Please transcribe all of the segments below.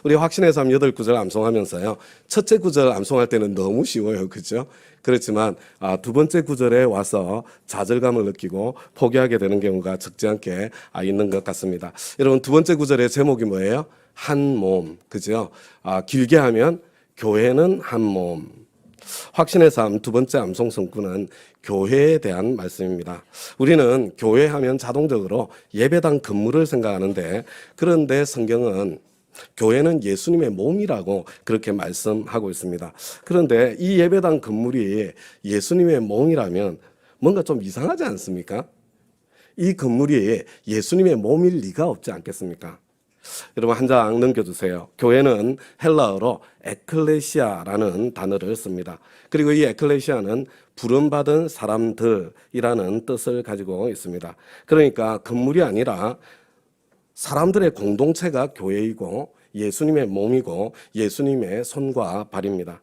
우리 확신의 삶 8구절 암송하면서요. 첫째 구절 암송할 때는 너무 쉬워요. 그죠? 그렇지만 두 번째 구절에 와서 좌절감을 느끼고 포기하게 되는 경우가 적지 않게 있는 것 같습니다. 여러분, 두 번째 구절의 제목이 뭐예요? 한 몸. 그죠? 길게 하면 교회는 한 몸. 확신의 삶 두 번째 암송 성구는 교회에 대한 말씀입니다. 우리는 교회 하면 자동적으로 예배당 건물을 생각하는데, 그런데 성경은 교회는 예수님의 몸이라고 그렇게 말씀하고 있습니다. 그런데 이 예배당 건물이 예수님의 몸이라면 뭔가 좀 이상하지 않습니까? 이 건물이 예수님의 몸일 리가 없지 않겠습니까? 여러분, 한 장 넘겨주세요. 교회는 헬라어로 에클레시아라는 단어를 씁니다. 그리고 이 에클레시아는 부름받은 사람들이라는 뜻을 가지고 있습니다. 그러니까 건물이 아니라 사람들의 공동체가 교회이고 예수님의 몸이고 예수님의 손과 발입니다.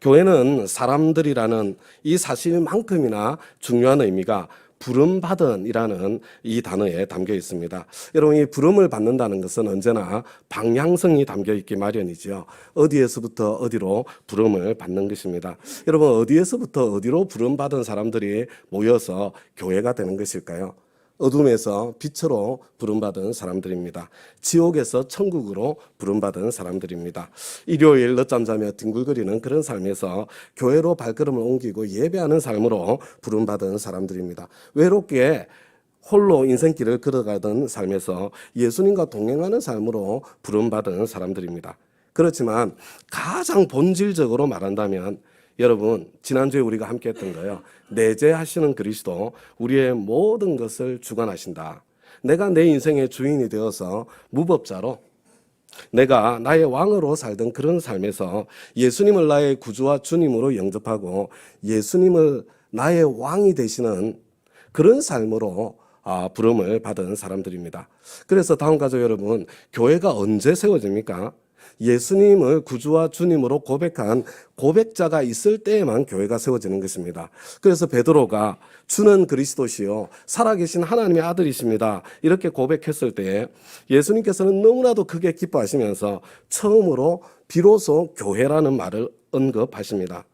교회는 사람들이라는 이 사실만큼이나 중요한 의미가 부름받은이라는 이 단어에 담겨 있습니다. 여러분, 이 부름을 받는다는 것은 언제나 방향성이 담겨 있기 마련이죠. 어디에서부터 어디로 부름을 받는 것입니다. 여러분, 어디에서부터 어디로 부름받은 사람들이 모여서 교회가 되는 것일까요? 어둠에서 빛으로 부름받은 사람들입니다. 지옥에서 천국으로 부름받은 사람들입니다. 일요일 늦잠 자며 뒹굴거리는 그런 삶에서 교회로 발걸음을 옮기고 예배하는 삶으로 부름받은 사람들입니다. 외롭게 홀로 인생길을 걸어가던 삶에서 예수님과 동행하는 삶으로 부름받은 사람들입니다. 그렇지만 가장 본질적으로 말한다면, 여러분, 지난주에 우리가 함께 했던 거예요. 내재하시는 그리스도, 우리의 모든 것을 주관하신다. 내가 내 인생의 주인이 되어서 무법자로, 내가 나의 왕으로 살던 그런 삶에서 예수님을 나의 구주와 주님으로 영접하고 예수님을 나의 왕이 되시는 그런 삶으로 부름을 받은 사람들입니다. 그래서 다음 가족 여러분, 교회가 언제 세워집니까? 예수님을 구주와 주님으로 고백한 고백자가 있을 때에만 교회가 세워지는 것입니다. 그래서 베드로가 주는 그리스도시요 살아계신 하나님의 아들이십니다, 이렇게 고백했을 때 예수님께서는 너무나도 크게 기뻐하시면서 처음으로 비로소 교회라는 말을 언급하십니다.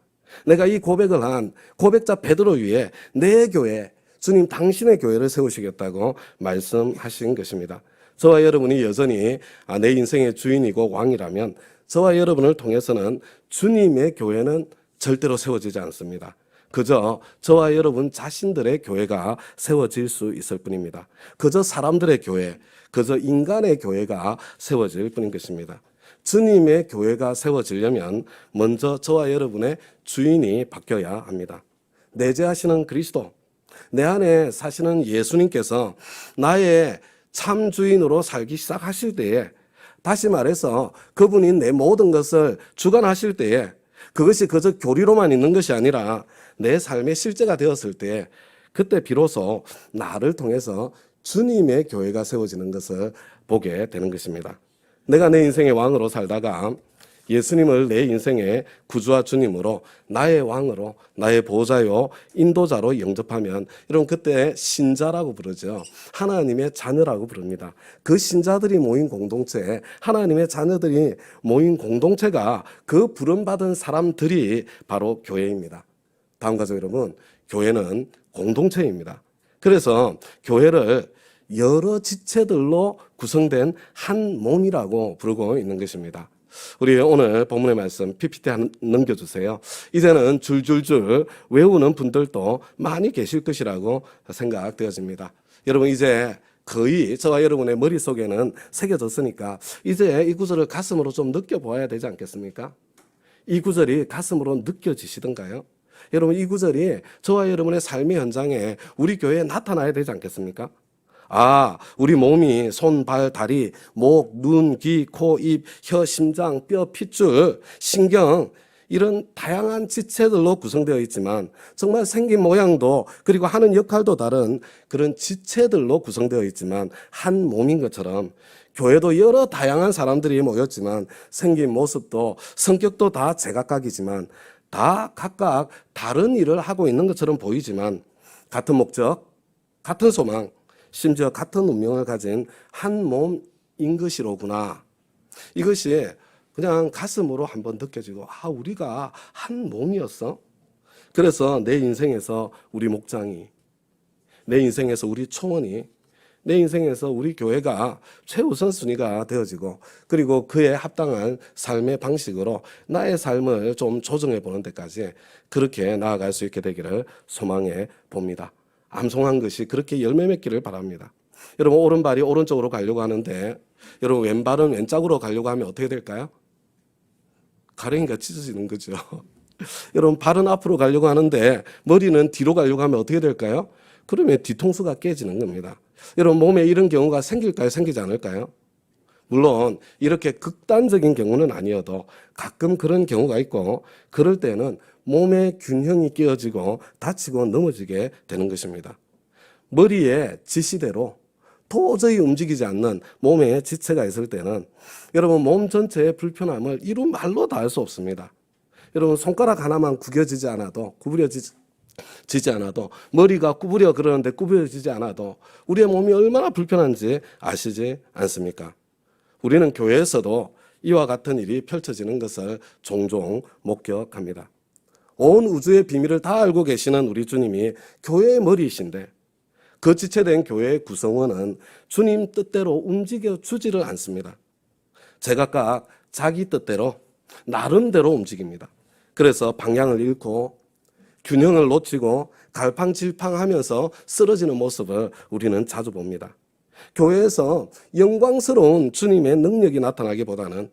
내가 이 고백을 한 고백자 베드로 위에 내 교회, 주님 당신의 교회를 세우시겠다고 말씀하신 것입니다. 저와 여러분이 여전히 내 인생의 주인이고 왕이라면 저와 여러분을 통해서는 주님의 교회는 절대로 세워지지 않습니다. 그저 저와 여러분 자신들의 교회가 세워질 수 있을 뿐입니다. 그저 사람들의 교회, 그저 인간의 교회가 세워질 뿐인 것입니다. 주님의 교회가 세워지려면 먼저 저와 여러분의 주인이 바뀌어야 합니다. 내재하시는 그리스도, 내 안에 사시는 예수님께서 나의 참 주인으로 살기 시작하실 때에, 다시 말해서 그분이 내 모든 것을 주관하실 때에, 그것이 그저 교리로만 있는 것이 아니라 내 삶의 실제가 되었을 때, 그때 비로소 나를 통해서 주님의 교회가 세워지는 것을 보게 되는 것입니다. 내가 내 인생의 왕으로 살다가 예수님을 내 인생의 구주와 주님으로, 나의 왕으로, 나의 보호자요 인도자로 영접하면, 여러분, 그때 신자라고 부르죠. 하나님의 자녀라고 부릅니다. 그 신자들이 모인 공동체, 하나님의 자녀들이 모인 공동체가 그 부름받은 사람들이 바로 교회입니다. 다음 가족 여러분, 교회는 공동체입니다. 그래서 교회를 여러 지체들로 구성된 한 몸이라고 부르고 있는 것입니다. 우리 오늘 본문의 말씀 PPT 넘겨주세요. 이제는 줄줄줄 외우는 분들도 많이 계실 것이라고 생각되어집니다. 여러분, 이제 거의 저와 여러분의 머릿속에는 새겨졌으니까 이제 이 구절을 가슴으로 좀 느껴보아야 되지 않겠습니까? 이 구절이 가슴으로 느껴지시던가요? 여러분, 이 구절이 저와 여러분의 삶의 현장에, 우리 교회에 나타나야 되지 않겠습니까? 우리 몸이 손, 발, 다리, 목, 눈, 귀, 코, 입, 혀, 심장, 뼈, 핏줄, 신경, 이런 다양한 지체들로 구성되어 있지만, 정말 생긴 모양도 그리고 하는 역할도 다른 그런 지체들로 구성되어 있지만 한 몸인 것처럼, 교회도 여러 다양한 사람들이 모였지만 생긴 모습도 성격도 다 제각각이지만 다 각각 다른 일을 하고 있는 것처럼 보이지만 같은 목적, 같은 소망, 심지어 같은 운명을 가진 한 몸인 것이로구나. 이것이 그냥 가슴으로 한번 느껴지고, 우리가 한 몸이었어. 그래서 내 인생에서 우리 목장이, 내 인생에서 우리 초원이, 내 인생에서 우리 교회가 최우선순위가 되어지고, 그리고 그에 합당한 삶의 방식으로 나의 삶을 좀 조정해 보는 데까지 그렇게 나아갈 수 있게 되기를 소망해 봅니다. 암송한 것이 그렇게 열매 맺기를 바랍니다. 여러분, 오른발이 오른쪽으로 가려고 하는데, 여러분 왼발은 왼쪽으로 가려고 하면 어떻게 될까요? 가랭이가 찢어지는 거죠. 여러분, 발은 앞으로 가려고 하는데 머리는 뒤로 가려고 하면 어떻게 될까요? 그러면 뒤통수가 깨지는 겁니다. 여러분, 몸에 이런 경우가 생길까요? 생기지 않을까요? 물론 이렇게 극단적인 경우는 아니어도 가끔 그런 경우가 있고, 그럴 때는 몸의 균형이 깨어지고 다치고 넘어지게 되는 것입니다. 머리의 지시대로 도저히 움직이지 않는 몸에 지체가 있을 때는 여러분, 몸 전체의 불편함을 이루 말로 다 할 수 없습니다. 여러분, 손가락 하나만 구겨지지 않아도, 구부려지지 않아도, 머리가 구부려 그러는데 구부려지지 않아도 우리의 몸이 얼마나 불편한지 아시지 않습니까? 우리는 교회에서도 이와 같은 일이 펼쳐지는 것을 종종 목격합니다. 온 우주의 비밀을 다 알고 계시는 우리 주님이 교회의 머리이신데, 그 지체된 교회의 구성원은 주님 뜻대로 움직여 주지를 않습니다. 제각각 자기 뜻대로 나름대로 움직입니다. 그래서 방향을 잃고 균형을 놓치고 갈팡질팡하면서 쓰러지는 모습을 우리는 자주 봅니다. 교회에서 영광스러운 주님의 능력이 나타나기보다는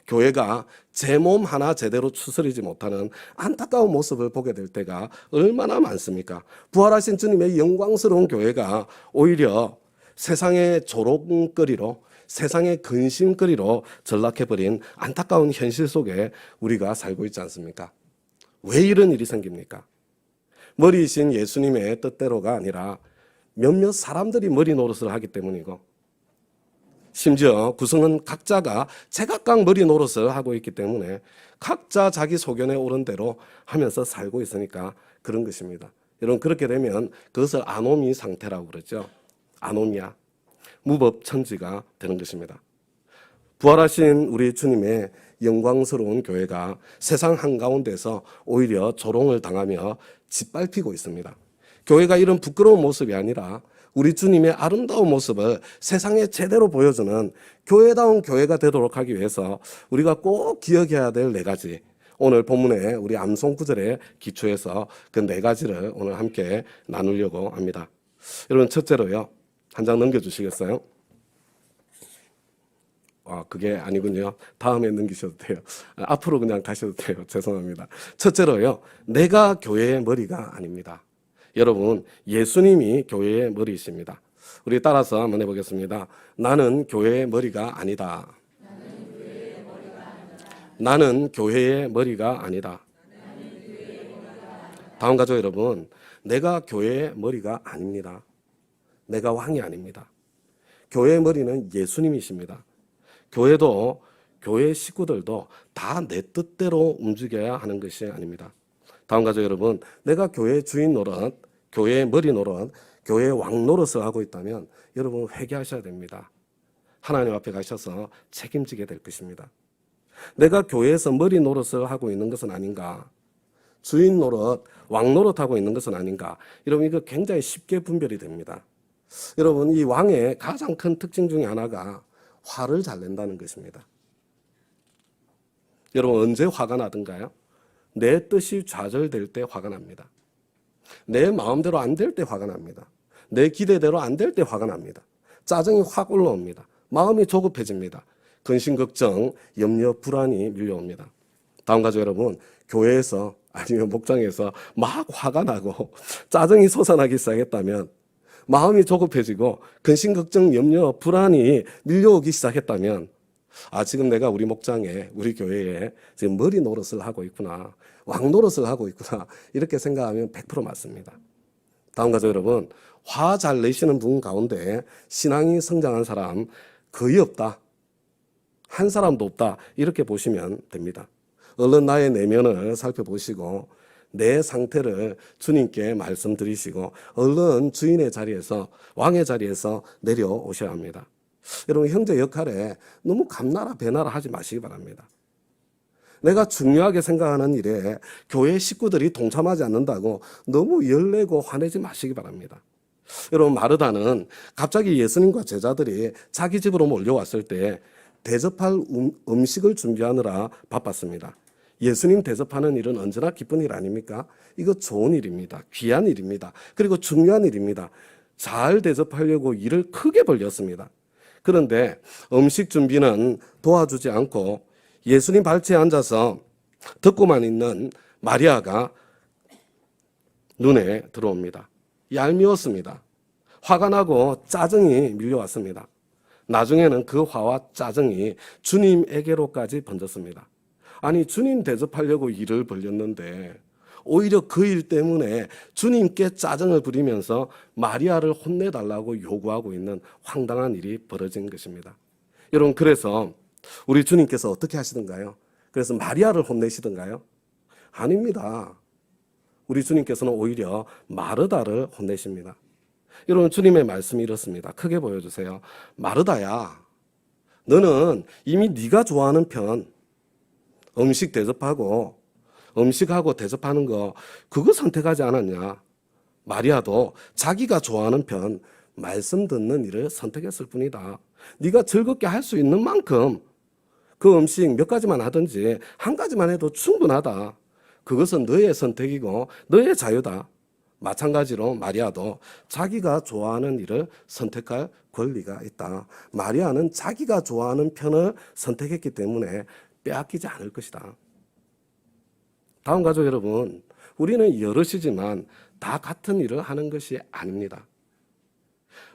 교회가 제 몸 하나 제대로 추스리지 못하는 안타까운 모습을 보게 될 때가 얼마나 많습니까? 부활하신 주님의 영광스러운 교회가 오히려 세상의 조롱거리로, 세상의 근심거리로 전락해버린 안타까운 현실 속에 우리가 살고 있지 않습니까? 왜 이런 일이 생깁니까? 머리이신 예수님의 뜻대로가 아니라 몇몇 사람들이 머리 노릇을 하기 때문이고, 심지어 구성은 각자가 제각각 머리 노릇을 하고 있기 때문에 각자 자기 소견에 오른 대로 하면서 살고 있으니까 그런 것입니다. 여러분, 그렇게 되면 그것을 아노미 상태라고 그러죠. 아노미아, 무법천지가 되는 것입니다. 부활하신 우리 주님의 영광스러운 교회가 세상 한가운데서 오히려 조롱을 당하며 짓밟히고 있습니다. 교회가 이런 부끄러운 모습이 아니라 우리 주님의 아름다운 모습을 세상에 제대로 보여주는 교회다운 교회가 되도록 하기 위해서 우리가 꼭 기억해야 될 4가지, 오늘 본문의 우리 암송 구절에 기초해서 그 4가지를 오늘 함께 나누려고 합니다. 여러분, 첫째로요, 한 장 넘겨주시겠어요? 그게 아니군요. 다음에 넘기셔도 돼요. 앞으로 그냥 가셔도 돼요. 죄송합니다. 첫째로요, 내가 교회의 머리가 아닙니다. 여러분, 예수님이 교회의 머리이십니다. 우리 따라서 한번 해보겠습니다. 나는 교회의 머리가 아니다. 나는 교회의 머리가 아니다. 다음 가죠, 여러분. 내가 교회의 머리가 아닙니다. 내가 왕이 아닙니다. 교회의 머리는 예수님이십니다. 교회도, 교회 식구들도 다 내 뜻대로 움직여야 하는 것이 아닙니다. 다음 가죠, 여러분. 내가 교회 주인 노릇, 교회의 머리 노릇, 교회의 왕 노릇을 하고 있다면 여러분 회개하셔야 됩니다. 하나님 앞에 가셔서 책임지게 될 것입니다. 내가 교회에서 머리 노릇을 하고 있는 것은 아닌가? 주인 노릇, 왕 노릇하고 있는 것은 아닌가? 여러분, 이거 굉장히 쉽게 분별이 됩니다. 여러분, 이 왕의 가장 큰 특징 중에 하나가 화를 잘 낸다는 것입니다. 여러분, 언제 화가 나든가요? 내 뜻이 좌절될 때 화가 납니다. 내 마음대로 안 될 때 화가 납니다. 내 기대대로 안 될 때 화가 납니다. 짜증이 확 올라옵니다. 마음이 조급해집니다. 근심, 걱정, 염려, 불안이 밀려옵니다. 다음 가죠, 여러분. 교회에서 아니면 목장에서 막 화가 나고 짜증이 솟아나기 시작했다면, 마음이 조급해지고 근심, 걱정, 염려, 불안이 밀려오기 시작했다면, 지금 내가 우리 목장에, 우리 교회에 지금 머리 노릇을 하고 있구나, 왕 노릇을 하고 있구나, 이렇게 생각하면 100% 맞습니다. 다음 가죠, 여러분. 화 잘 내시는 분 가운데 신앙이 성장한 사람 거의 없다, 한 사람도 없다, 이렇게 보시면 됩니다. 얼른 나의 내면을 살펴보시고 내 상태를 주님께 말씀드리시고 얼른 주인의 자리에서, 왕의 자리에서 내려오셔야 합니다. 여러분 형제 역할에 너무 감나라 배나라 하지 마시기 바랍니다. 내가 중요하게 생각하는 일에 교회 식구들이 동참하지 않는다고 너무 열내고 화내지 마시기 바랍니다. 여러분 마르다는 갑자기 예수님과 제자들이 자기 집으로 몰려왔을 때 대접할 음식을 준비하느라 바빴습니다. 예수님 대접하는 일은 언제나 기쁜 일 아닙니까? 이거 좋은 일입니다. 귀한 일입니다. 그리고 중요한 일입니다. 잘 대접하려고 일을 크게 벌렸습니다. 그런데 음식 준비는 도와주지 않고 예수님 발치에 앉아서 듣고만 있는 마리아가 눈에 들어옵니다. 얄미웠습니다. 화가 나고 짜증이 밀려왔습니다. 나중에는 그 화와 짜증이 주님에게로까지 번졌습니다. 아니 주님 대접하려고 일을 벌였는데 오히려 그 일 때문에 주님께 짜증을 부리면서 마리아를 혼내달라고 요구하고 있는 황당한 일이 벌어진 것입니다. 여러분 그래서 우리 주님께서 어떻게 하시던가요? 그래서 마리아를 혼내시던가요? 아닙니다. 우리 주님께서는 오히려 마르다를 혼내십니다. 여러분 주님의 말씀이 이렇습니다. 크게 보여주세요. 마르다야, 너는 이미 네가 좋아하는 편 음식 대접하고 음식하고 대접하는 거 그거 선택하지 않았냐? 마리아도 자기가 좋아하는 편 말씀 듣는 일을 선택했을 뿐이다. 네가 즐겁게 할 수 있는 만큼 그 음식 몇 가지만 하든지 한 가지만 해도 충분하다. 그것은 너의 선택이고 너의 자유다. 마찬가지로 마리아도 자기가 좋아하는 일을 선택할 권리가 있다. 마리아는 자기가 좋아하는 편을 선택했기 때문에 빼앗기지 않을 것이다. 다음 가족 여러분, 우리는 여럿이지만 다 같은 일을 하는 것이 아닙니다.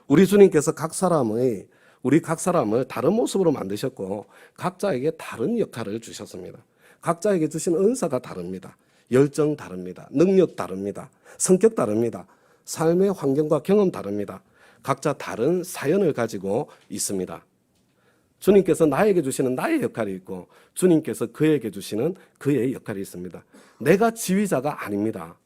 우리 주님께서 우리 각 사람을 다른 모습으로 만드셨고 각자에게 다른 역할을 주셨습니다. 각자에게 주신 은사가 다릅니다. 열정 다릅니다. 능력 다릅니다. 성격 다릅니다. 삶의 환경과 경험 다릅니다. 각자 다른 사연을 가지고 있습니다. 주님께서 나에게 주시는 나의 역할이 있고 주님께서 그에게 주시는 그의 역할이 있습니다. 내가 지휘자가 아닙니다.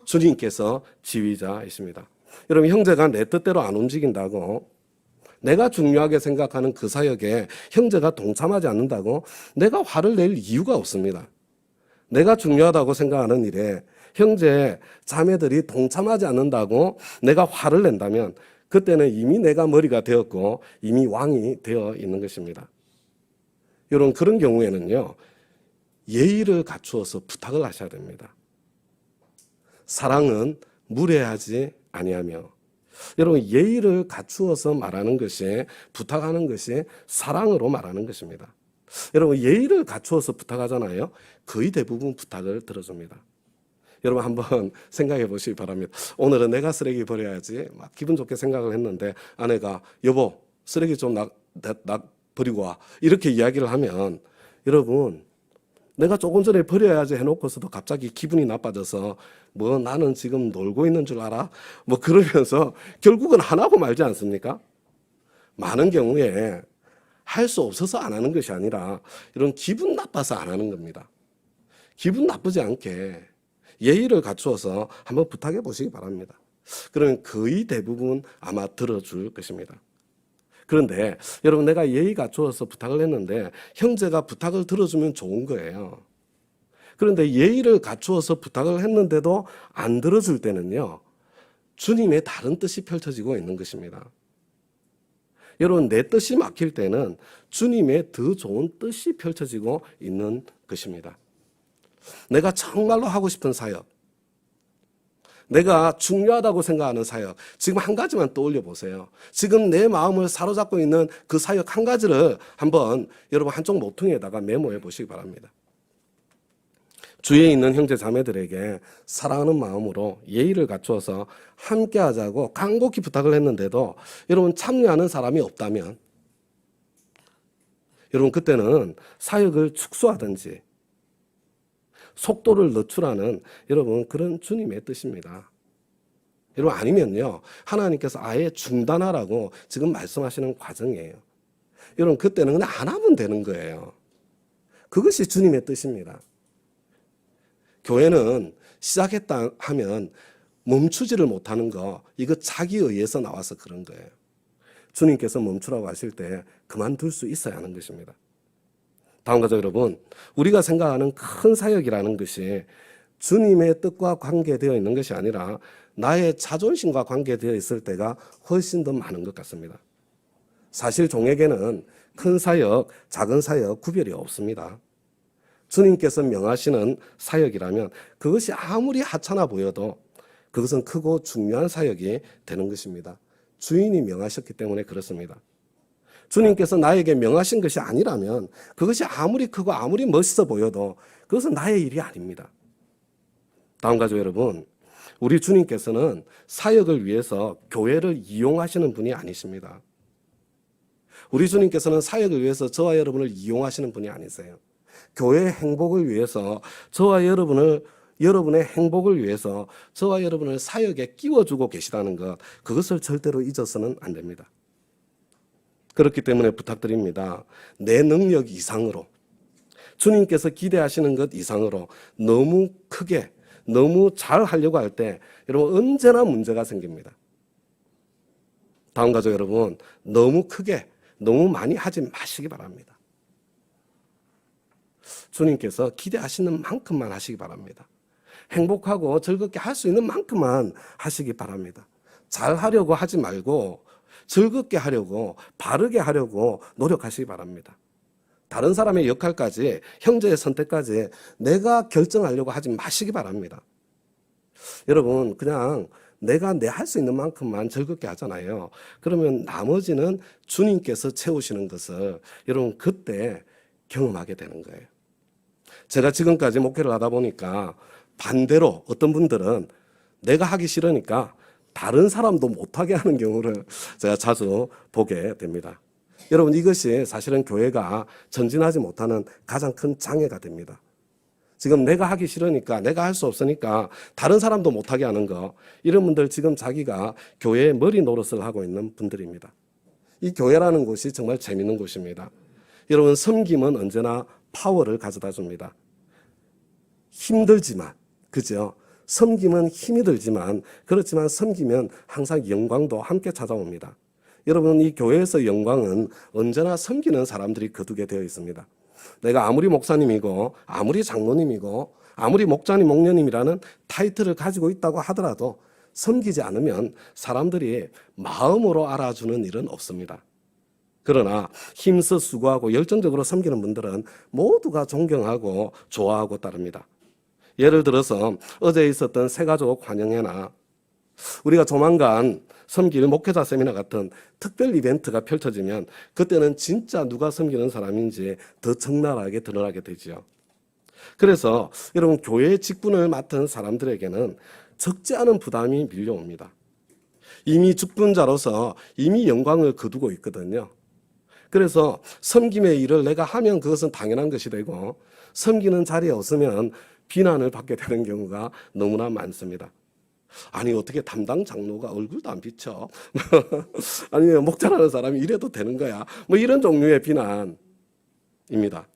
주님께서 지휘자이십니다. 여러분 형제가 내 뜻대로 안 움직인다고 내가 중요하게 생각하는 그 사역에 형제가 동참하지 않는다고 내가 화를 낼 이유가 없습니다. 내가 중요하다고 생각하는 일에 형제, 자매들이 동참하지 않는다고 내가 화를 낸다면 그때는 이미 내가 머리가 되었고 이미 왕이 되어 있는 것입니다. 여러분 그런 경우에는요. 예의를 갖추어서 부탁을 하셔야 됩니다. 사랑은 무례하지 아니하며 여러분 예의를 갖추어서 말하는 것이 부탁하는 것이 사랑으로 말하는 것입니다. 여러분 예의를 갖추어서 부탁하잖아요. 거의 대부분 부탁을 들어줍니다. 여러분 한번 생각해 보시기 바랍니다. 오늘은 내가 쓰레기 버려야지 막 기분 좋게 생각을 했는데 아내가 여보 쓰레기 좀 나 버리고 와 이렇게 이야기를 하면 여러분 내가 조금 전에 버려야지 해놓고서도 갑자기 기분이 나빠져서 뭐 나는 지금 놀고 있는 줄 알아? 뭐 그러면서 결국은 안 하고 말지 않습니까? 많은 경우에 할 수 없어서 안 하는 것이 아니라 이런 기분 나빠서 안 하는 겁니다. 기분 나쁘지 않게 예의를 갖추어서 한번 부탁해 보시기 바랍니다. 그러면 거의 대부분 아마 들어줄 것입니다. 그런데 여러분 내가 예의 갖추어서 부탁을 했는데 형제가 부탁을 들어주면 좋은 거예요. 그런데 예의를 갖추어서 부탁을 했는데도 안 들어줄 때는요. 주님의 다른 뜻이 펼쳐지고 있는 것입니다. 여러분 내 뜻이 막힐 때는 주님의 더 좋은 뜻이 펼쳐지고 있는 것입니다. 내가 정말로 하고 싶은 사역, 내가 중요하다고 생각하는 사역, 지금 한 가지만 떠올려 보세요. 지금 내 마음을 사로잡고 있는 그 사역 한 가지를 한번 여러분 한쪽 모퉁이에다가 메모해 보시기 바랍니다. 주위에 있는 형제 자매들에게 사랑하는 마음으로 예의를 갖추어서 함께 하자고 간곡히 부탁을 했는데도 여러분 참여하는 사람이 없다면 여러분 그때는 사역을 축소하든지 속도를 늦추라는 여러분 그런 주님의 뜻입니다. 여러분 아니면요 하나님께서 아예 중단하라고 지금 말씀하시는 과정이에요. 여러분 그때는 그냥 안 하면 되는 거예요. 그것이 주님의 뜻입니다. 교회는 시작했다 하면 멈추지를 못하는 거 이거 자기 의해서 나와서 그런 거예요. 주님께서 멈추라고 하실 때 그만둘 수 있어야 하는 것입니다. 다음 가족 여러분, 우리가 생각하는 큰 사역이라는 것이 주님의 뜻과 관계되어 있는 것이 아니라 나의 자존심과 관계되어 있을 때가 훨씬 더 많은 것 같습니다. 사실 종에게는 큰 사역, 작은 사역 구별이 없습니다. 주님께서 명하시는 사역이라면 그것이 아무리 하찮아 보여도 그것은 크고 중요한 사역이 되는 것입니다. 주인이 명하셨기 때문에 그렇습니다. 주님께서 나에게 명하신 것이 아니라면 그것이 아무리 크고 아무리 멋있어 보여도 그것은 나의 일이 아닙니다. 다음 가족 여러분, 우리 주님께서는 사역을 위해서 교회를 이용하시는 분이 아니십니다. 우리 주님께서는 사역을 위해서 저와 여러분을 이용하시는 분이 아니세요. 교회의 행복을 위해서 저와 여러분의 행복을 위해서 저와 여러분을 사역에 끼워주고 계시다는 것, 그것을 절대로 잊어서는 안 됩니다. 그렇기 때문에 부탁드립니다. 내 능력 이상으로, 주님께서 기대하시는 것 이상으로 너무 크게, 너무 잘 하려고 할 때 여러분 언제나 문제가 생깁니다. 다음 가족 여러분, 너무 크게, 너무 많이 하지 마시기 바랍니다. 주님께서 기대하시는 만큼만 하시기 바랍니다. 행복하고 즐겁게 할 수 있는 만큼만 하시기 바랍니다. 잘 하려고 하지 말고 즐겁게 하려고, 바르게 하려고 노력하시기 바랍니다. 다른 사람의 역할까지, 형제의 선택까지 내가 결정하려고 하지 마시기 바랍니다. 여러분, 그냥 내가 할 수 있는 만큼만 즐겁게 하잖아요. 그러면 나머지는 주님께서 채우시는 것을 여러분 그때 경험하게 되는 거예요. 제가 지금까지 목회를 하다 보니까 반대로 어떤 분들은 내가 하기 싫으니까 다른 사람도 못하게 하는 경우를 제가 자주 보게 됩니다. 여러분, 이것이 사실은 교회가 전진하지 못하는 가장 큰 장애가 됩니다. 지금 내가 하기 싫으니까, 내가 할 수 없으니까 다른 사람도 못하게 하는 거, 이런 분들 지금 자기가 교회에 머리 노릇을 하고 있는 분들입니다. 이 교회라는 곳이 정말 재밌는 곳입니다. 여러분, 섬김은 언제나 파워를 가져다 줍니다. 힘들지만, 그죠? 섬김은 힘이 들지만, 그렇지만 섬기면 항상 영광도 함께 찾아옵니다. 여러분, 이 교회에서 영광은 언제나 섬기는 사람들이 거두게 되어 있습니다. 내가 아무리 목사님이고, 아무리 장로님이고, 아무리 목자님, 목녀님이라는 타이틀을 가지고 있다고 하더라도 섬기지 않으면 사람들이 마음으로 알아주는 일은 없습니다. 그러나 힘써 수고하고 열정적으로 섬기는 분들은 모두가 존경하고 좋아하고 따릅니다. 예를 들어서 어제 있었던 새가족 환영회나 우리가 조만간 섬길 목회자 세미나 같은 특별 이벤트가 펼쳐지면 그때는 진짜 누가 섬기는 사람인지 더 적나라하게 드러나게 되죠. 그래서 여러분, 교회의 직분을 맡은 사람들에게는 적지 않은 부담이 밀려옵니다. 이미 직분자로서 이미 영광을 거두고 있거든요. 그래서 섬김의 일을 내가 하면 그것은 당연한 것이 되고, 섬기는 자리에 없으면 비난을 받게 되는 경우가 너무나 많습니다. 아니, 어떻게 담당 장로가 얼굴도 안 비쳐? 아니면 목자라는 사람이 이래도 되는 거야? 뭐 이런 종류의 비난입니다.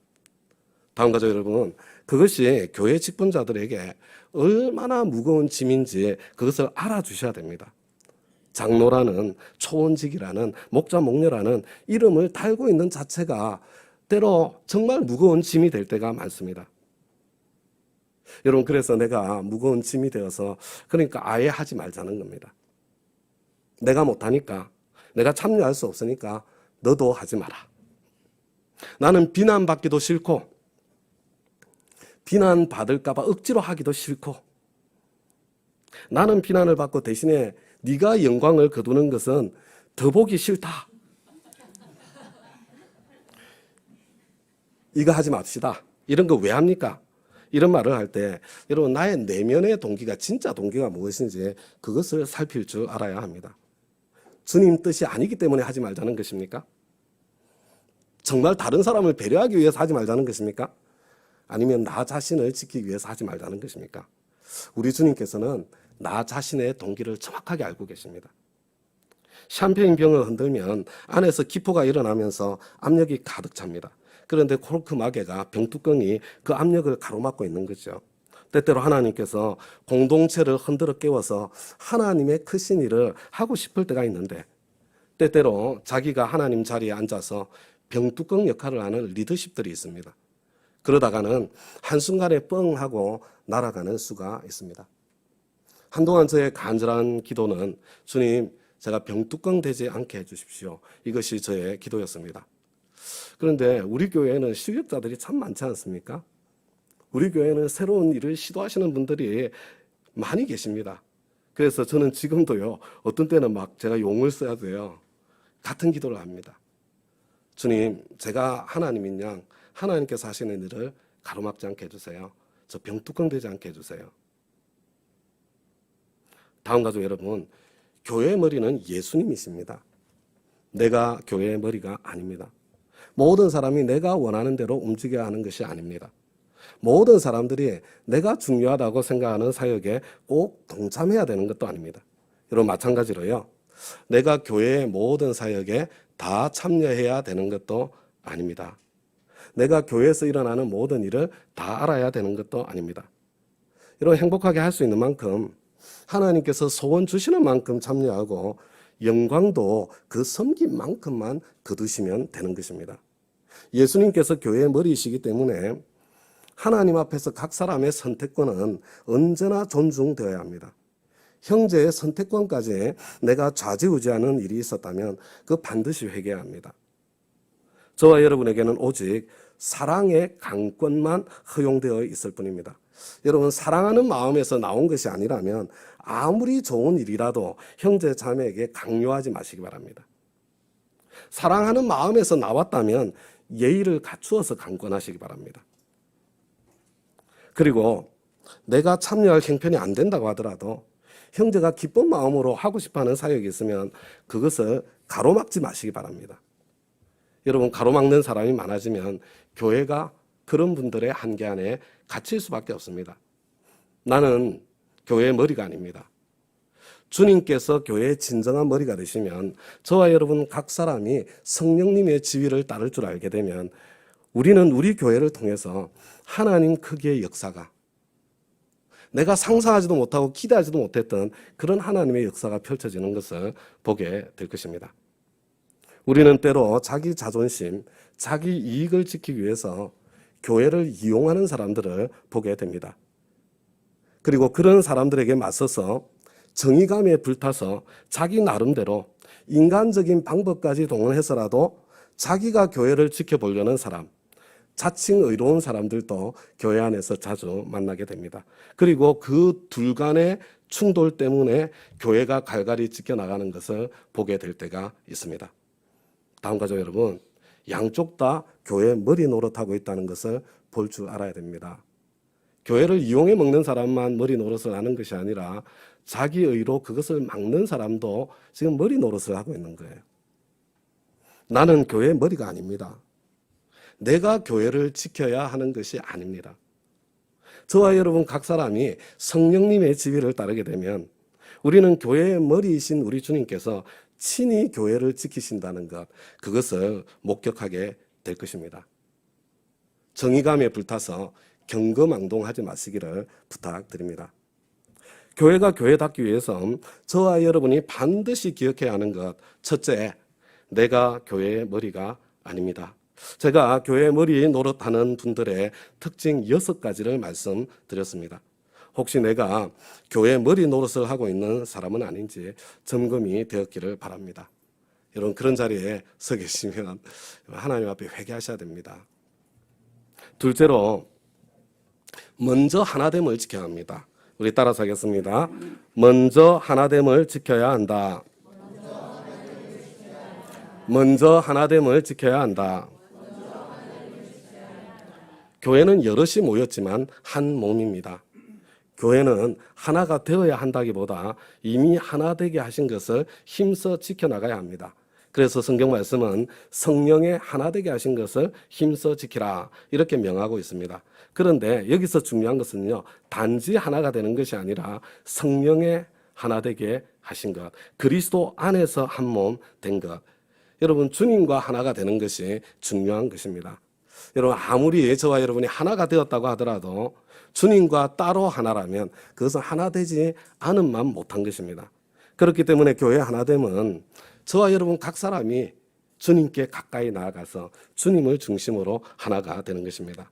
다음 가족 여러분, 그것이 교회 직분자들에게 얼마나 무거운 짐인지 그것을 알아주셔야 됩니다. 장로라는, 초원직이라는, 목자, 목녀라는 이름을 달고 있는 자체가 때로 정말 무거운 짐이 될 때가 많습니다. 여러분, 그래서 내가 무거운 짐이 되어서 그러니까 아예 하지 말자는 겁니다. 내가 못하니까, 내가 참여할 수 없으니까 너도 하지 마라. 나는 비난받기도 싫고, 비난받을까 봐 억지로 하기도 싫고, 나는 비난을 받고 대신에 네가 영광을 거두는 것은 더 보기 싫다. 이거 하지 맙시다. 이런 거 왜 합니까? 이런 말을 할 때 여러분, 나의 내면의 동기가, 진짜 동기가 무엇인지 그것을 살필 줄 알아야 합니다. 주님 뜻이 아니기 때문에 하지 말자는 것입니까? 정말 다른 사람을 배려하기 위해서 하지 말자는 것입니까? 아니면 나 자신을 지키기 위해서 하지 말자는 것입니까? 우리 주님께서는 나 자신의 동기를 정확하게 알고 계십니다. 샴페인 병을 흔들면 안에서 기포가 일어나면서 압력이 가득 찹니다. 그런데 코르크 마개가, 병뚜껑이 그 압력을 가로막고 있는 거죠. 때때로 하나님께서 공동체를 흔들어 깨워서 하나님의 크신 일을 하고 싶을 때가 있는데 때때로 자기가 하나님 자리에 앉아서 병뚜껑 역할을 하는 리더십들이 있습니다. 그러다가는 한순간에 뻥 하고 날아가는 수가 있습니다. 한동안 저의 간절한 기도는 주님, 제가 병뚜껑 되지 않게 해주십시오. 이것이 저의 기도였습니다. 그런데 우리 교회에는 실력자들이 참 많지 않습니까? 우리 교회는 새로운 일을 시도하시는 분들이 많이 계십니다. 그래서 저는 지금도요, 어떤 때는 막 제가 용을 써야 돼요. 같은 기도를 합니다. 주님, 제가 하나님인 양 하나님께서 하시는 일을 가로막지 않게 해주세요. 저 병뚜껑 되지 않게 해주세요. 다음 가족 여러분, 교회의 머리는 예수님이십니다. 내가 교회의 머리가 아닙니다. 모든 사람이 내가 원하는 대로 움직여야 하는 것이 아닙니다. 모든 사람들이 내가 중요하다고 생각하는 사역에 꼭 동참해야 되는 것도 아닙니다. 여러분 마찬가지로요. 내가 교회의 모든 사역에 다 참여해야 되는 것도 아닙니다. 내가 교회에서 일어나는 모든 일을 다 알아야 되는 것도 아닙니다. 여러분 행복하게 할 수 있는 만큼 하나님께서 소원 주시는 만큼 참여하고 영광도 그 섬긴 만큼만 거두시면 되는 것입니다. 예수님께서 교회의 머리이시기 때문에 하나님 앞에서 각 사람의 선택권은 언제나 존중되어야 합니다. 형제의 선택권까지 내가 좌지우지하는 일이 있었다면 그 반드시 회개해야 합니다. 저와 여러분에게는 오직 사랑의 강권만 허용되어 있을 뿐입니다. 여러분 사랑하는 마음에서 나온 것이 아니라면 아무리 좋은 일이라도 형제 자매에게 강요하지 마시기 바랍니다. 사랑하는 마음에서 나왔다면 예의를 갖추어서 강권하시기 바랍니다. 그리고 내가 참여할 형편이 안 된다고 하더라도 형제가 기쁜 마음으로 하고 싶어하는 사역이 있으면 그것을 가로막지 마시기 바랍니다. 여러분 가로막는 사람이 많아지면 교회가 그런 분들의 한계 안에 갇힐 수밖에 없습니다. 나는 교회의 머리가 아닙니다. 주님께서 교회의 진정한 머리가 되시면 저와 여러분 각 사람이 성령님의 지위를 따를 줄 알게 되면 우리는 우리 교회를 통해서 하나님 크기의 역사가 내가 상상하지도 못하고 기대하지도 못했던 그런 하나님의 역사가 펼쳐지는 것을 보게 될 것입니다. 우리는 때로 자기 자존심, 자기 이익을 지키기 위해서 교회를 이용하는 사람들을 보게 됩니다. 그리고 그런 사람들에게 맞서서 정의감에 불타서 자기 나름대로 인간적인 방법까지 동원해서라도 자기가 교회를 지켜보려는 사람, 자칭 의로운 사람들도 교회 안에서 자주 만나게 됩니다. 그리고 그 둘 간의 충돌 때문에 교회가 갈갈이 지켜나가는 것을 보게 될 때가 있습니다. 다음 가족 여러분, 양쪽 다 교회 머리 노릇하고 있다는 것을 볼 줄 알아야 됩니다. 교회를 이용해 먹는 사람만 머리 노릇을 하는 것이 아니라 자기 의로 그것을 막는 사람도 지금 머리 노릇을 하고 있는 거예요. 나는 교회의 머리가 아닙니다. 내가 교회를 지켜야 하는 것이 아닙니다. 저와 여러분 각 사람이 성령님의 지위를 따르게 되면 우리는 교회의 머리이신 우리 주님께서 친히 교회를 지키신다는 것, 그것을 목격하게 될 것입니다. 정의감에 불타서 경거망동하지 마시기를 부탁드립니다. 교회가 교회답기 위해서 저와 여러분이 반드시 기억해야 하는 것, 첫째, 내가 교회의 머리가 아닙니다. 제가 교회 머리 노릇하는 분들의 특징 6가지를 말씀드렸습니다. 혹시 내가 교회 머리 노릇을 하고 있는 사람은 아닌지 점검이 되었기를 바랍니다. 여러분 그런 자리에 서 계시면 하나님 앞에 회개하셔야 됩니다. 둘째로 먼저 하나됨을 지켜야 합니다. 우리 따라서 하겠습니다. 먼저 하나됨을 지켜야 한다. 먼저 하나됨을 지켜야 한다. 교회는 여럿이 모였지만 한 몸입니다. 교회는 하나가 되어야 한다기보다 이미 하나 되게 하신 것을 힘써 지켜나가야 합니다. 그래서 성경 말씀은 성령의 하나 되게 하신 것을 힘써 지키라 이렇게 명하고 있습니다. 그런데 여기서 중요한 것은요, 단지 하나가 되는 것이 아니라 성령의 하나 되게 하신 것, 그리스도 안에서 한 몸 된 것. 여러분 주님과 하나가 되는 것이 중요한 것입니다. 여러분 아무리 저와 여러분이 하나가 되었다고 하더라도 주님과 따로 하나라면 그것은 하나 되지 않은 만 못한 것입니다. 그렇기 때문에 교회 하나됨은 저와 여러분 각 사람이 주님께 가까이 나아가서 주님을 중심으로 하나가 되는 것입니다.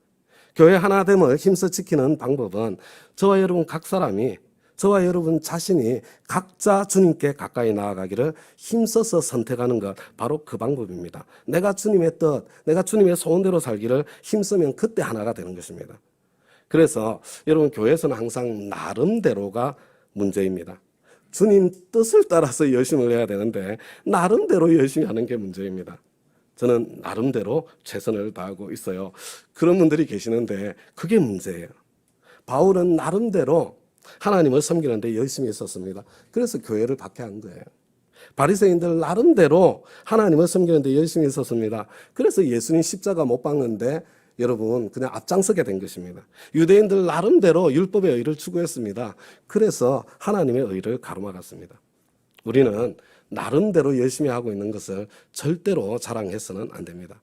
교회 하나됨을 힘써 지키는 방법은 저와 여러분 각 사람이, 저와 여러분 자신이 각자 주님께 가까이 나아가기를 힘써서 선택하는 것, 바로 그 방법입니다. 내가 주님의 뜻, 내가 주님의 소원대로 살기를 힘쓰면 그때 하나가 되는 것입니다. 그래서 여러분 교회에서는 항상 나름대로가 문제입니다. 주님 뜻을 따라서 열심을 해야 되는데 나름대로 열심히 하는 게 문제입니다. 저는 나름대로 최선을 다하고 있어요. 그런 분들이 계시는데 그게 문제예요. 바울은 나름대로 하나님을 섬기는데 열심히 있었습니다. 그래서 교회를 박해한 거예요. 바리새인들 나름대로 하나님을 섬기는데 열심히 있었습니다. 그래서 예수님 십자가 못 박는데 여러분 그냥 앞장서게 된 것입니다. 유대인들 나름대로 율법의 의를 추구했습니다. 그래서 하나님의 의를 가로막았습니다. 우리는 나름대로 열심히 하고 있는 것을 절대로 자랑해서는 안 됩니다.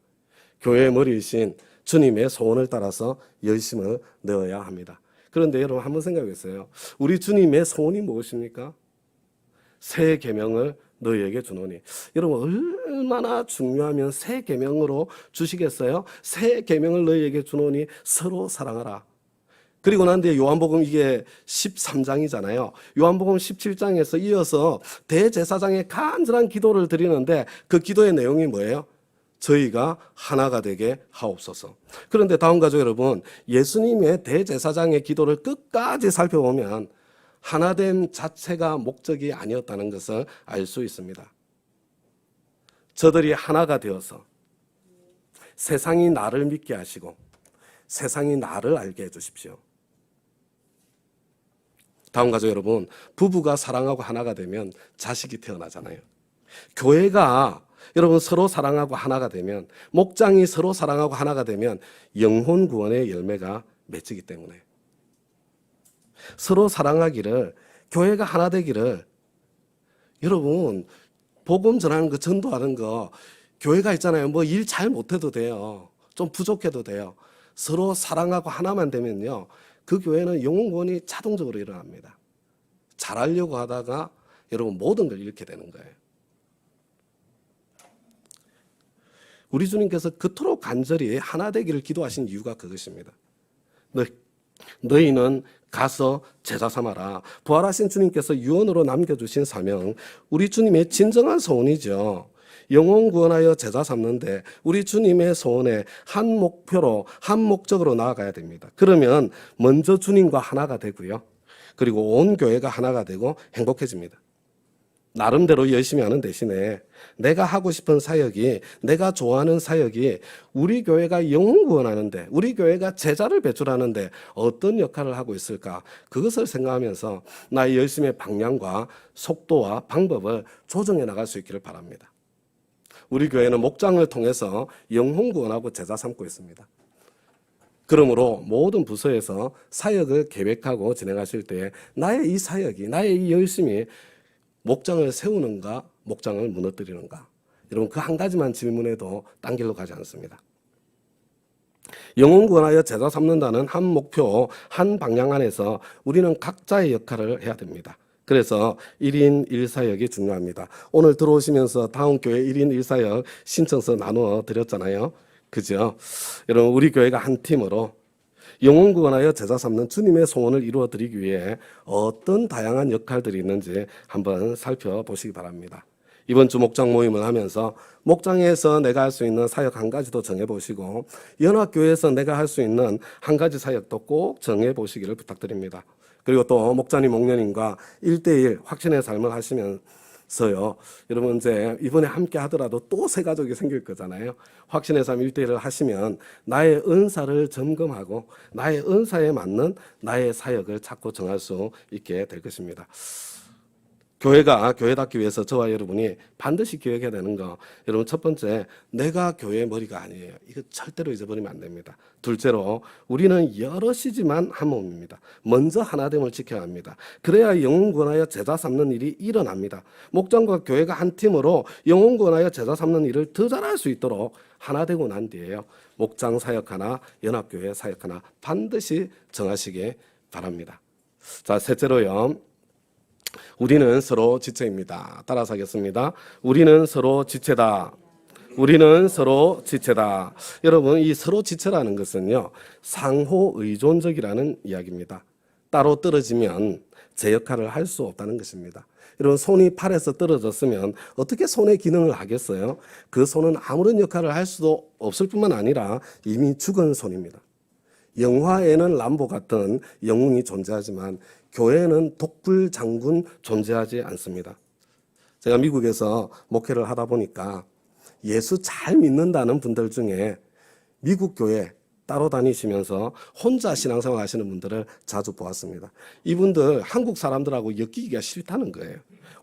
교회의 머리이신 주님의 소원을 따라서 열심을 넣어야 합니다. 그런데 여러분 한번 생각해 보세요. 우리 주님의 소원이 무엇입니까? 새 계명을 너희에게 주노니. 여러분 얼마나 중요하면 새 계명으로 주시겠어요? 새 계명을 너희에게 주노니 서로 사랑하라. 그리고 난 뒤에 요한복음 이게 13장이잖아요. 요한복음 17장에서 이어서 대제사장의 간절한 기도를 드리는데 그 기도의 내용이 뭐예요? 저희가 하나가 되게 하옵소서. 그런데 다음 가족 여러분, 예수님의 대제사장의 기도를 끝까지 살펴보면 하나됨 자체가 목적이 아니었다는 것을 알 수 있습니다. 저들이 하나가 되어서 세상이 나를 믿게 하시고 세상이 나를 알게 해주십시오. 다음 가족 여러분, 부부가 사랑하고 하나가 되면 자식이 태어나잖아요. 교회가 여러분 서로 사랑하고 하나가 되면, 목장이 서로 사랑하고 하나가 되면 영혼 구원의 열매가 맺히기 때문에 서로 사랑하기를, 교회가 하나 되기를, 여러분 복음 전하는 거, 전도하는 거, 교회가 있잖아요. 뭐 일 잘 못해도 돼요. 좀 부족해도 돼요. 서로 사랑하고 하나만 되면요, 그 교회는 영혼 구원이 자동적으로 일어납니다. 잘하려고 하다가 여러분 모든 걸 잃게 되는 거예요. 우리 주님께서 그토록 간절히 하나 되기를 기도하신 이유가 그것입니다. 너희는 가서 제자 삼아라. 부활하신 주님께서 유언으로 남겨주신 사명, 우리 주님의 진정한 소원이죠. 영혼 구원하여 제자 삼는데 우리 주님의 소원에 한 목표로, 한 목적으로 나아가야 됩니다. 그러면 먼저 주님과 하나가 되고요, 그리고 온 교회가 하나가 되고 행복해집니다. 나름대로 열심히 하는 대신에 내가 하고 싶은 사역이, 내가 좋아하는 사역이 우리 교회가 영혼 구원하는데, 우리 교회가 제자를 배출하는데 어떤 역할을 하고 있을까, 그것을 생각하면서 나의 열심의 방향과 속도와 방법을 조정해 나갈 수 있기를 바랍니다. 우리 교회는 목장을 통해서 영혼 구원하고 제자 삼고 있습니다. 그러므로 모든 부서에서 사역을 계획하고 진행하실 때 나의 이 사역이, 나의 이 열심이 목장을 세우는가, 목장을 무너뜨리는가, 여러분 그 한 가지만 질문해도 딴 길로 가지 않습니다. 영혼 구원하여 제자 삼는다는 한 목표, 한 방향 안에서 우리는 각자의 역할을 해야 됩니다. 그래서 1인 1사역이 중요합니다. 오늘 들어오시면서 다음 교회 1인 1사역 신청서 나누어 드렸잖아요. 그죠? 여러분 우리 교회가 한 팀으로 영혼 구원하여 제자 삼는 주님의 소원을 이루어 드리기 위해 어떤 다양한 역할들이 있는지 한번 살펴보시기 바랍니다. 이번 주 목장 모임을 하면서 목장에서 내가 할 수 있는 사역 한 가지도 정해보시고, 연합교회에서 내가 할 수 있는 한 가지 사역도 꼭 정해보시기를 부탁드립니다. 그리고 또 목자님, 목녀님과 1대1 확신의 삶을 하시면서요, 여러분 이제 이번에 함께 하더라도 또 새 가족이 생길 거잖아요. 확신의 삶 1대1을 하시면 나의 은사를 점검하고 나의 은사에 맞는 나의 사역을 찾고 정할 수 있게 될 것입니다. 교회가 교회답기 위해서 저와 여러분이 반드시 기억해야 되는 거, 여러분 첫 번째, 내가 교회의 머리가 아니에요. 이거 절대로 잊어버리면 안 됩니다. 둘째로, 우리는 여럿이지만 한 몸입니다. 먼저 하나됨을 지켜야 합니다. 그래야 영혼 구원하여 제자 삼는 일이 일어납니다. 목장과 교회가 한 팀으로 영혼 구원하여 제자 삼는 일을 더 잘할 수 있도록 하나 되고 난 뒤에요, 목장 사역 하나, 연합교회 사역 하나 반드시 정하시기 바랍니다. 자, 셋째로요, 우리는 서로 지체입니다. 따라서 하겠습니다. 우리는 서로 지체다. 우리는 서로 지체다. 여러분, 이 서로 지체라는 것은요, 상호 의존적이라는 이야기입니다. 따로 떨어지면 제 역할을 할 수 없다는 것입니다. 여러분, 손이 팔에서 떨어졌으면 어떻게 손의 기능을 하겠어요? 그 손은 아무런 역할을 할 수도 없을 뿐만 아니라 이미 죽은 손입니다. 영화에는 람보 같은 영웅이 존재하지만 교회에는 독불 장군 존재하지 않습니다. 제가 미국에서 목회를 하다 보니까 예수 잘 믿는다는 분들 중에 미국 교회 따로 다니시면서 혼자 신앙생활 하시는 분들을 자주 보았습니다. 이분들 한국 사람들하고 엮이기가 싫다는 거예요.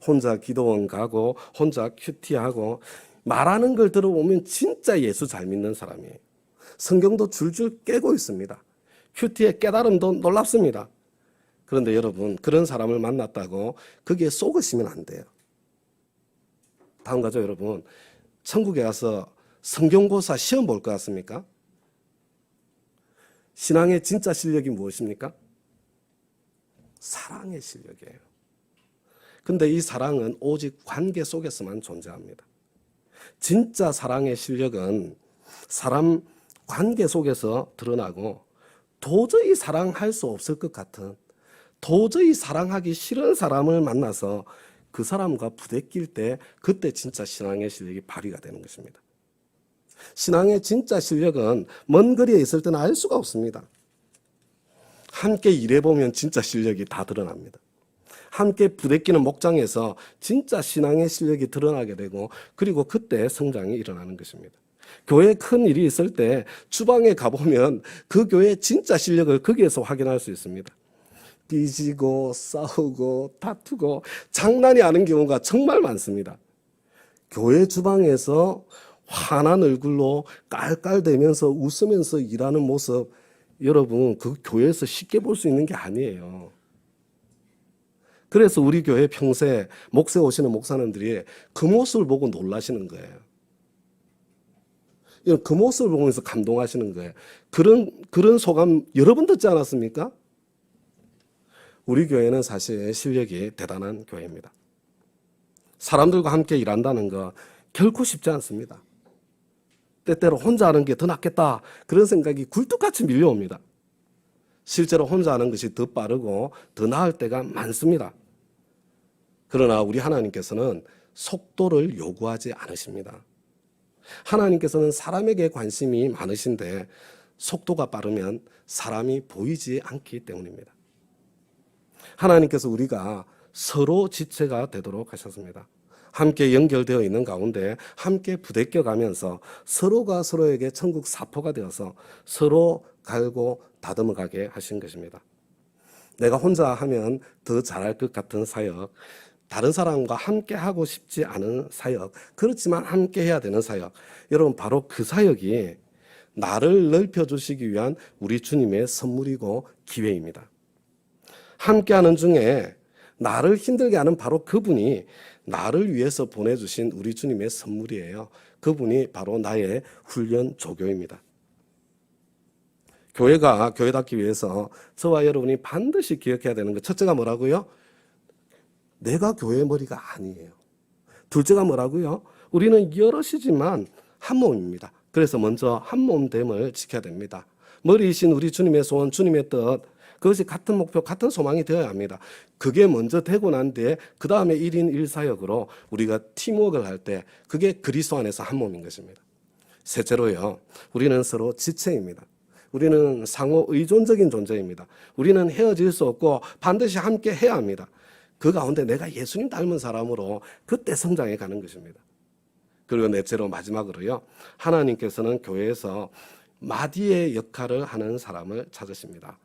혼자 기도원 가고 혼자 큐티하고 말하는 걸 들어보면 진짜 예수 잘 믿는 사람이에요. 성경도 줄줄 깨고 있습니다. 큐티의 깨달음도 놀랍습니다. 그런데 여러분, 그런 사람을 만났다고 거기에 속으시면 안 돼요. 다음 가죠, 여러분. 천국에 가서 성경고사 시험 볼 것 같습니까? 신앙의 진짜 실력이 무엇입니까? 사랑의 실력이에요. 근데 이 사랑은 오직 관계 속에서만 존재합니다. 진짜 사랑의 실력은 사람 관계 속에서 드러나고 도저히 사랑할 수 없을 것 같은, 도저히 사랑하기 싫은 사람을 만나서 그 사람과 부대낄 때 그때 진짜 신앙의 실력이 발휘가 되는 것입니다. 신앙의 진짜 실력은 먼 거리에 있을 때는 알 수가 없습니다. 함께 일해보면 진짜 실력이 다 드러납니다. 함께 부대끼는 목장에서 진짜 신앙의 실력이 드러나게 되고 그리고 그때 성장이 일어나는 것입니다. 교회에 큰 일이 있을 때 주방에 가보면 그 교회의 진짜 실력을 거기에서 확인할 수 있습니다. 삐지고 싸우고 다투고 장난이 아닌 경우가 정말 많습니다. 교회 주방에서 환한 얼굴로 깔깔대면서 웃으면서 일하는 모습, 여러분 그 교회에서 쉽게 볼 수 있는 게 아니에요. 그래서 우리 교회 평소에 목회 오시는 목사님들이 그 모습을 보고 놀라시는 거예요. 그 모습을 보면서 감동하시는 거예요. 그런 소감 여러 번 듣지 않았습니까? 우리 교회는 사실 실력이 대단한 교회입니다. 사람들과 함께 일한다는 거 결코 쉽지 않습니다. 때때로 혼자 하는 게 더 낫겠다 그런 생각이 굴뚝같이 밀려옵니다. 실제로 혼자 하는 것이 더 빠르고 더 나을 때가 많습니다. 그러나 우리 하나님께서는 속도를 요구하지 않으십니다. 하나님께서는 사람에게 관심이 많으신데 속도가 빠르면 사람이 보이지 않기 때문입니다. 하나님께서 우리가 서로 지체가 되도록 하셨습니다. 함께 연결되어 있는 가운데 함께 부대껴 가면서 서로가 서로에게 천국 사포가 되어서 서로 갈고 다듬어 가게 하신 것입니다. 내가 혼자 하면 더 잘할 것 같은 사역, 다른 사람과 함께 하고 싶지 않은 사역, 그렇지만 함께 해야 되는 사역, 여러분 바로 그 사역이 나를 넓혀주시기 위한 우리 주님의 선물이고 기회입니다. 함께하는 중에 나를 힘들게 하는 바로 그분이 나를 위해서 보내주신 우리 주님의 선물이에요. 그분이 바로 나의 훈련 조교입니다. 교회가 교회답기 위해서 저와 여러분이 반드시 기억해야 되는 것, 첫째가 뭐라고요? 내가 교회의 머리가 아니에요. 둘째가 뭐라고요? 우리는 여럿이지만 한 몸입니다. 그래서 먼저 한 몸됨을 지켜야 됩니다. 머리이신 우리 주님의 소원, 주님의 뜻, 그것이 같은 목표, 같은 소망이 되어야 합니다. 그게 먼저 되고 난 뒤에 그 다음에 1인 1사역으로 우리가 팀워크를 할 때 그게 그리스도 안에서 한 몸인 것입니다. 셋째로요, 우리는 서로 지체입니다. 우리는 상호 의존적인 존재입니다. 우리는 헤어질 수 없고 반드시 함께 해야 합니다. 그 가운데 내가 예수님 닮은 사람으로 그때 성장해 가는 것입니다. 그리고 넷째로 마지막으로요, 하나님께서는 교회에서 마디의 역할을 하는 사람을 찾으십니다.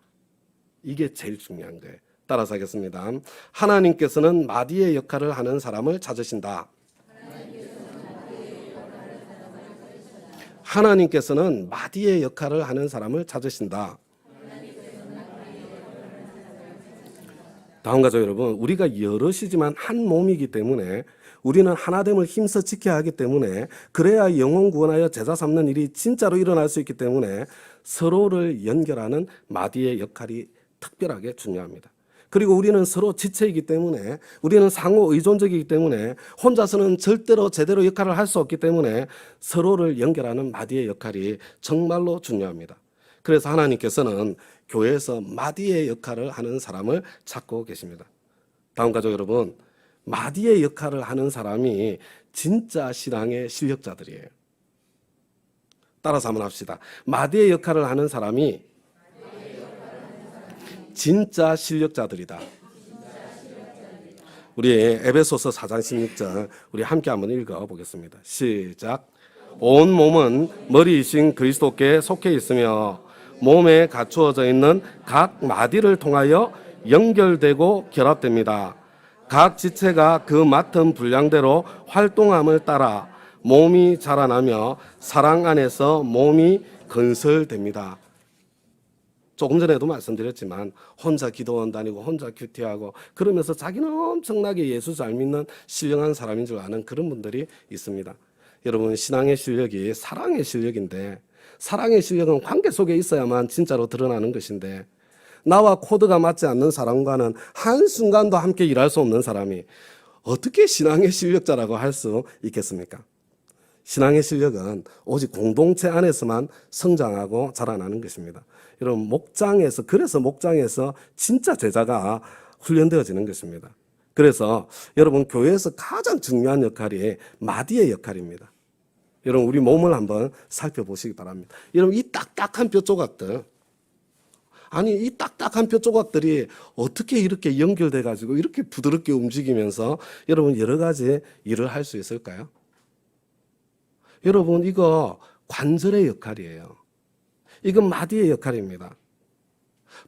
이게 제일 중요한 거예요. 따라서 하겠습니다. 하나님께서는 마디의 역할을 하는 사람을 찾으신다. 하나님께서는 마디의 역할을 하는 사람을 찾으신다. 다음 가죠, 여러분. 우리가 여럿이지만 한 몸이기 때문에 우리는 하나됨을 힘써 지켜야 하기 때문에 그래야 영혼 구원하여 제자 삼는 일이 진짜로 일어날 수 있기 때문에 서로를 연결하는 마디의 역할이 특별하게 중요합니다. 그리고 우리는 서로 지체이기 때문에, 우리는 상호 의존적이기 때문에 혼자서는 절대로 제대로 역할을 할 수 없기 때문에 서로를 연결하는 마디의 역할이 정말로 중요합니다. 그래서 하나님께서는 교회에서 마디의 역할을 하는 사람을 찾고 계십니다. 다음 가족 여러분, 마디의 역할을 하는 사람이 진짜 신앙의 실력자들이에요. 따라서 한번 합시다. 마디의 역할을 하는 사람이 진짜 실력자들이다. 우리 에베소서 4장 16절 우리 함께 한번 읽어보겠습니다. 시작. 온 몸은 머리이신 그리스도께 속해 있으며 몸에 갖추어져 있는 각 마디를 통하여 연결되고 결합됩니다. 각 지체가 그 맡은 분량대로 활동함을 따라 몸이 자라나며 사랑 안에서 몸이 건설됩니다. 조금 전에도 말씀드렸지만 혼자 기도원 다니고 혼자 큐티하고 그러면서 자기는 엄청나게 예수 잘 믿는 신령한 사람인 줄 아는 그런 분들이 있습니다. 여러분, 신앙의 실력이 사랑의 실력인데, 사랑의 실력은 관계 속에 있어야만 진짜로 드러나는 것인데, 나와 코드가 맞지 않는 사람과는 한순간도 함께 일할 수 없는 사람이 어떻게 신앙의 실력자라고 할 수 있겠습니까? 신앙의 실력은 오직 공동체 안에서만 성장하고 자라나는 것입니다. 여러분, 그래서 목장에서 진짜 제자가 훈련되어지는 것입니다. 그래서 여러분, 교회에서 가장 중요한 역할이 마디의 역할입니다. 여러분, 우리 몸을 한번 살펴보시기 바랍니다. 여러분, 이 딱딱한 뼈 조각들, 이 딱딱한 뼈 조각들이 어떻게 이렇게 연결돼 가지고 이렇게 부드럽게 움직이면서 여러분 여러 가지 일을 할 수 있을까요? 여러분, 이거 관절의 역할이에요. 이건 마디의 역할입니다.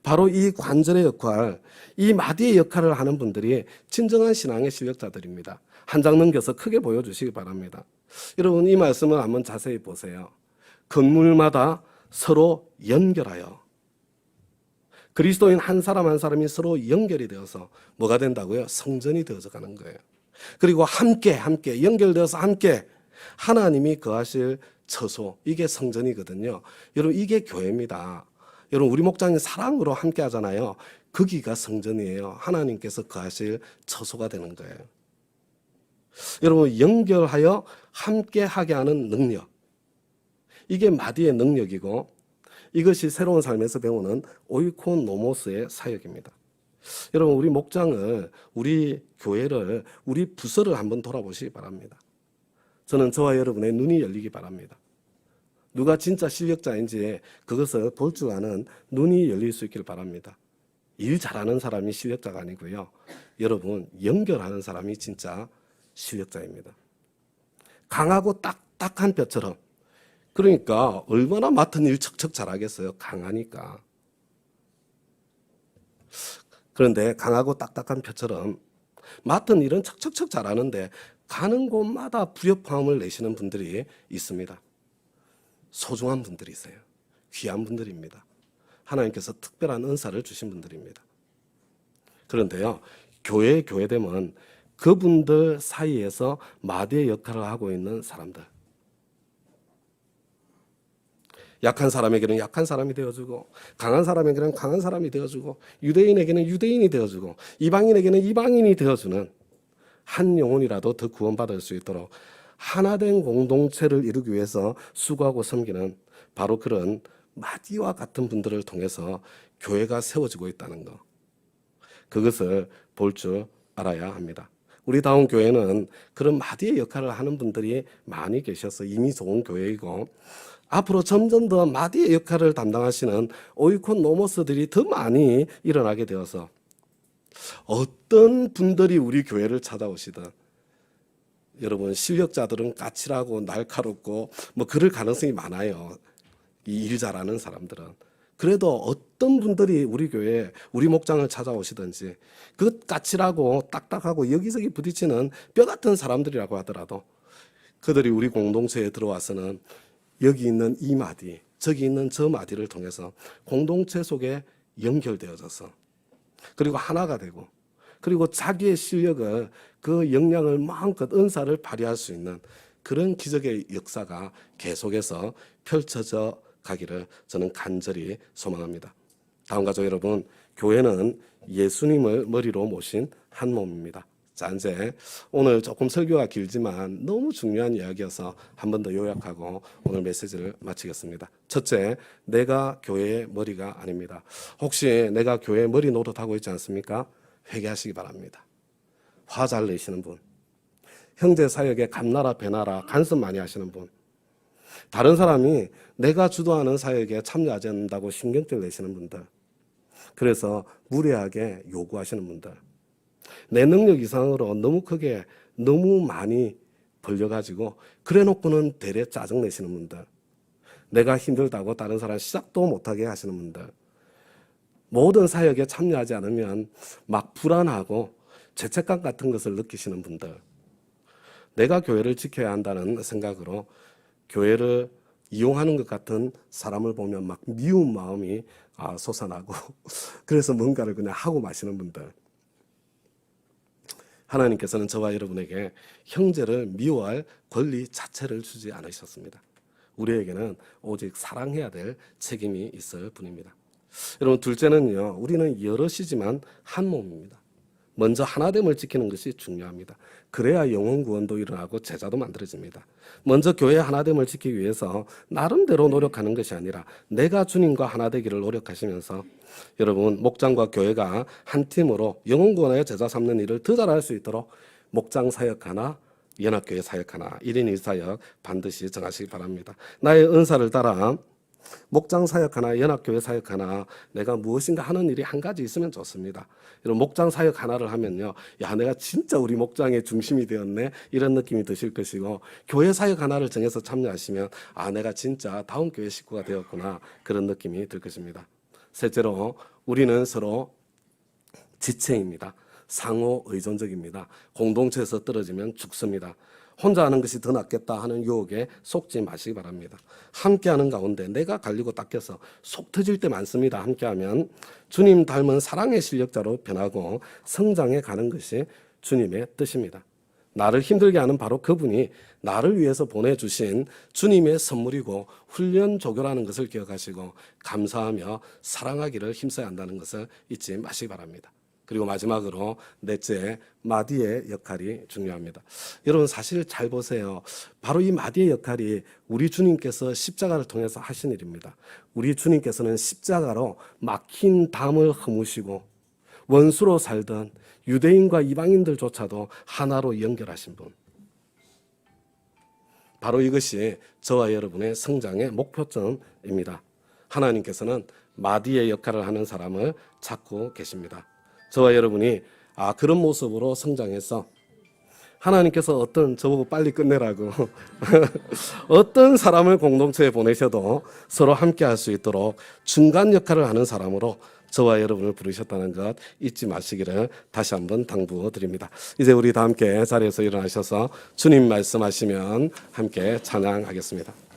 바로 이 관절의 역할, 이 마디의 역할을 하는 분들이 진정한 신앙의 실력자들입니다. 한 장 넘겨서 크게 보여주시기 바랍니다. 여러분, 이 말씀을 한번 자세히 보세요. 건물마다 서로 연결하여, 그리스도인 한 사람 한 사람이 서로 연결이 되어서 뭐가 된다고요? 성전이 되어서 가는 거예요. 그리고 함께 연결되어서 함께 하나님이 거하실 처소, 이게 성전이거든요. 여러분, 이게 교회입니다. 여러분, 우리 목장이 사랑으로 함께 하잖아요. 거기가 성전이에요. 하나님께서 거하실 처소가 되는 거예요. 여러분, 연결하여 함께 하게 하는 능력, 이게 마디의 능력이고, 이것이 새로운 삶에서 배우는 오이코노모스의 사역입니다. 여러분, 우리 목장을, 우리 교회를, 우리 부서를 한번 돌아보시기 바랍니다. 저는 저와 여러분의 눈이 열리기 바랍니다. 누가 진짜 실력자인지 그것을 볼 줄 아는 눈이 열릴 수 있기를 바랍니다. 일 잘하는 사람이 실력자가 아니고요. 여러분, 연결하는 사람이 진짜 실력자입니다. 강하고 딱딱한 뼈처럼, 그러니까 얼마나 맡은 일 척척 잘하겠어요. 강하니까. 그런데 강하고 딱딱한 뼈처럼 맡은 일은 척척척 잘하는데 가는 곳마다 불협화음을 내시는 분들이 있습니다. 소중한 분들이세요. 귀한 분들입니다. 하나님께서 특별한 은사를 주신 분들입니다. 그런데요, 교회되면 그분들 사이에서 마디의 역할을 하고 있는 사람들, 약한 사람에게는 약한 사람이 되어주고, 강한 사람에게는 강한 사람이 되어주고, 유대인에게는 유대인이 되어주고, 이방인에게는 이방인이 되어주는, 한 영혼이라도 더 구원받을 수 있도록 하나된 공동체를 이루기 위해서 수고하고 섬기는 바로 그런 마디와 같은 분들을 통해서 교회가 세워지고 있다는 것, 그것을 볼 줄 알아야 합니다. 우리 다운 교회는 그런 마디의 역할을 하는 분들이 많이 계셔서 이미 좋은 교회이고, 앞으로 점점 더 마디의 역할을 담당하시는 오이콘노모스들이 더 많이 일어나게 되어서 어떤 분들이 우리 교회를 찾아오시든, 여러분, 실력자들은 까칠하고 날카롭고 뭐 그럴 가능성이 많아요. 이 일 잘하는 사람들은. 그래도 어떤 분들이 우리 교회, 우리 목장을 찾아오시든지 그 까칠하고 딱딱하고 여기저기 부딪히는 뼈 같은 사람들이라고 하더라도 그들이 우리 공동체에 들어와서는 여기 있는 이 마디, 저기 있는 저 마디를 통해서 공동체 속에 연결되어져서, 그리고 하나가 되고, 그리고 자기의 실력을, 그 역량을 마음껏 은사를 발휘할 수 있는 그런 기적의 역사가 계속해서 펼쳐져 가기를 저는 간절히 소망합니다. 다음과 같이 여러분, 교회는 예수님을 머리로 모신 한 몸입니다. 자, 이제 오늘 조금 설교가 길지만 너무 중요한 이야기여서 한 번 더 요약하고 오늘 메시지를 마치겠습니다. 첫째, 내가 교회의 머리가 아닙니다. 혹시 내가 교회의 머리 노릇하고 있지 않습니까? 회개하시기 바랍니다. 화 잘 내시는 분, 형제 사역에 감나라 배나라 간섭 많이 하시는 분, 다른 사람이 내가 주도하는 사역에 참여하지 않는다고 신경질 내시는 분들, 그래서 무례하게 요구하시는 분들, 내 능력 이상으로 너무 크게 너무 많이 벌려가지고 그래놓고는 대래 짜증내시는 분들, 내가 힘들다고 다른 사람 시작도 못하게 하시는 분들, 모든 사역에 참여하지 않으면 막 불안하고 죄책감 같은 것을 느끼시는 분들, 내가 교회를 지켜야 한다는 생각으로 교회를 이용하는 것 같은 사람을 보면 막 미운 마음이 솟아나고 그래서 뭔가를 그냥 하고 마시는 분들, 하나님께서는 저와 여러분에게 형제를 미워할 권리 자체를 주지 않으셨습니다. 우리에게는 오직 사랑해야 될 책임이 있을 뿐입니다. 여러분, 둘째는요, 우리는 여럿이지만 한 몸입니다. 먼저 하나됨을 지키는 것이 중요합니다. 그래야 영혼 구원도 일어나고 제자도 만들어집니다. 먼저 교회 하나됨을 지키기 위해서 나름대로 노력하는 것이 아니라 내가 주님과 하나 되기를 노력하시면서 여러분, 목장과 교회가 한 팀으로 영혼 구원하여 제자 삼는 일을 더 잘할 수 있도록 목장 사역 하나, 연합교회 사역 하나, 1인 1사역 반드시 정하시기 바랍니다. 나의 은사를 따라 목장 사역 하나, 연합교회 사역 하나, 내가 무엇인가 하는 일이 한 가지 있으면 좋습니다. 이런 목장 사역 하나를 하면요, 야, 내가 진짜 우리 목장의 중심이 되었네, 이런 느낌이 드실 것이고, 교회 사역 하나를 정해서 참여하시면 내가 진짜 다음 교회 식구가 되었구나, 그런 느낌이 들 것입니다. 셋째로, 우리는 서로 지체입니다. 상호 의존적입니다. 공동체에서 떨어지면 죽습니다. 혼자 하는 것이 더 낫겠다 하는 유혹에 속지 마시기 바랍니다. 함께하는 가운데 내가 갈리고 닦여서 속 터질 때 많습니다. 함께하면 주님 닮은 사랑의 실력자로 변하고 성장해 가는 것이 주님의 뜻입니다. 나를 힘들게 하는 바로 그분이 나를 위해서 보내주신 주님의 선물이고 훈련 조교라는 것을 기억하시고 감사하며 사랑하기를 힘써야 한다는 것을 잊지 마시기 바랍니다. 그리고 마지막으로 넷째, 마디의 역할이 중요합니다. 여러분, 사실 잘 보세요. 바로 이 마디의 역할이 우리 주님께서 십자가를 통해서 하신 일입니다. 우리 주님께서는 십자가로 막힌 담을 허무시고 원수로 살던 유대인과 이방인들조차도 하나로 연결하신 분. 바로 이것이 저와 여러분의 성장의 목표점입니다. 하나님께서는 마디의 역할을 하는 사람을 찾고 계십니다. 저와 여러분이 그런 모습으로 성장해서 하나님께서 저보고 빨리 끝내라고 어떤 사람을 공동체에 보내셔도 서로 함께 할 수 있도록 중간 역할을 하는 사람으로 저와 여러분을 부르셨다는 것 잊지 마시기를 다시 한번 당부드립니다. 이제 우리 다 함께 자리에서 일어나셔서 주님 말씀하시면 함께 찬양하겠습니다.